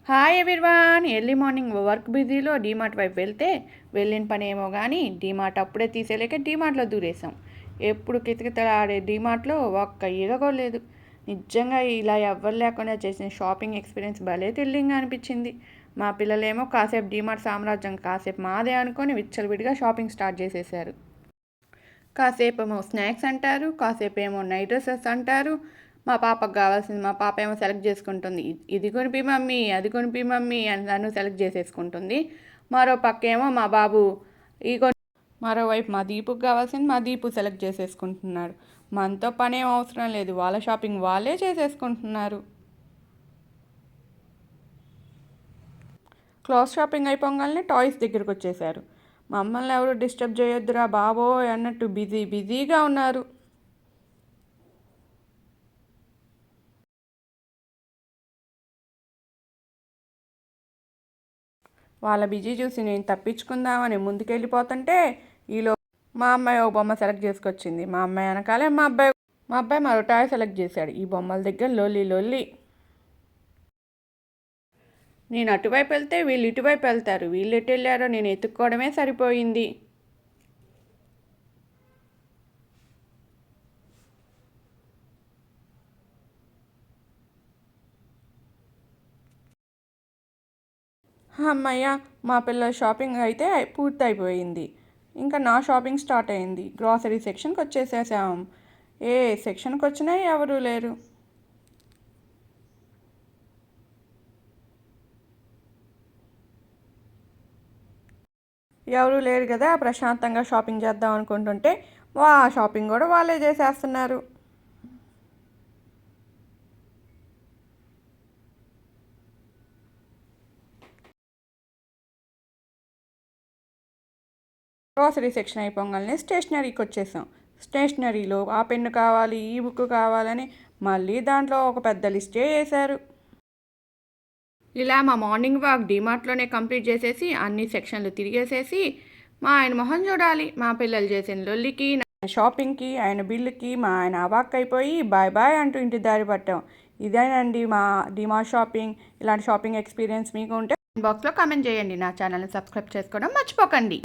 Hi everyone. Early morning work బిజీలో డీమార్ట్ వైపు వెళ్ళిన పని ఏమో కానీ డీమార్ట్ అప్పుడే తీసేలేక డీమార్ట్లో దూరేసాం. ఎప్పుడు కితకితలాడే డీమార్ట్లో ఒక్క ఈగ కూడా లేదు. నిజంగా ఇలా ఎవ్వరు లేకుండా చేసిన షాపింగ్ ఎక్స్పీరియన్స్ భలే థ్రిల్లింగ్గా అనిపించింది. మా పిల్లలేమో కాసేపు డీమార్ట్ సామ్రాజ్యం కాసేపు మాదే అనుకొని విచ్చలవిడిగా షాపింగ్ స్టార్ట్ చేసేసారు. కాసేపు ఏమో స్నాక్స్ అంటారు, కాసేపు ఏమో నైట్ డ్రెస్సెస్ అంటారు. మా పాపకు కావాల్సింది మా పాప ఏమో సెలెక్ట్ చేసుకుంటుంది. ఇది కొనిపి మమ్మీ, అది కొనిపి మమ్మీ అని నన్ను సెలెక్ట్ చేసేసుకుంటుంది. మరో పక్క ఏమో మా బాబు ఈ కొని మరోవైపు మా దీపుకు కావాల్సింది మా దీపు సెలెక్ట్ చేసేసుకుంటున్నాడు. మనతో పనేం అవసరం లేదు, వాళ్ళ షాపింగ్ వాళ్ళే చేసేసుకుంటున్నారు. క్లాత్ షాపింగ్ అయిపోగానే టాయ్స్ దగ్గరికి వచ్చేసారు. మమ్మల్ని ఎవరు డిస్టర్బ్ చేయొద్దురా బాబోయ్ అన్నట్టు బిజీగా ఉన్నారు. వాళ్ళ బిజీ చూసి నేను తప్పించుకుందామని ముందుకెళ్ళిపోతుంటే ఈలో మా అమ్మాయి ఒక బొమ్మ సెలెక్ట్ చేసుకొచ్చింది. మా అమ్మాయి వెనకాలే మా అబ్బాయి మరో టాయ్ సెలెక్ట్ చేశాడు. ఈ బొమ్మల దగ్గర లొల్లి. నేను అటువైపు వెళ్తే వీళ్ళు ఇటువైపు వెళ్తారు. వీళ్ళు ఎటు వెళ్ళారో నేను ఎత్తుక్కోవడమే సరిపోయింది. అమ్మయ్య, మా పిల్లల షాపింగ్ అయితే పూర్తయిపోయింది. ఇంకా నా షాపింగ్ స్టార్ట్ అయింది. గ్రాసరీ సెక్షన్కి వచ్చేసేసాం. ఏ సెక్షన్కి వచ్చినా ఎవరూ లేరు. ఎవరూ లేరు కదా, ప్రశాంతంగా షాపింగ్ చేద్దాం అనుకుంటుంటే షాపింగ్ కూడా వాళ్ళే చేసేస్తున్నారు. గ్రాసరీ సెక్షన్ అయిపోగానే స్టేషనరీకి వచ్చేసాం. స్టేషనరీలో ఆ పెన్ను కావాలి, ఈ బుక్ కావాలని మళ్ళీ దాంట్లో ఒక పెద్ద లిస్టే వేశారు. ఇలా మా మార్నింగ్ వాక్ డీమార్ట్లోనే కంప్లీట్ చేసేసి అన్ని సెక్షన్లు తిరిగేసేసి మా ఆయన మొహం చూడాలి. మా పిల్లలు చేసిన లొల్లికి, షాపింగ్కి, ఆయన బిల్లుకి మా ఆయన అవాక్ అయిపోయి బాయ్ బాయ్ అంటూ ఇంటి దారి పట్టాం. ఇదేనండి మా డీమార్ట్ షాపింగ్. ఇలాంటి షాపింగ్ ఎక్స్పీరియన్స్ మీకు ఉంటే బాక్స్లో కామెంట్ చేయండి. నా ఛానల్ని సబ్స్క్రైబ్ చేసుకోవడం మర్చిపోకండి.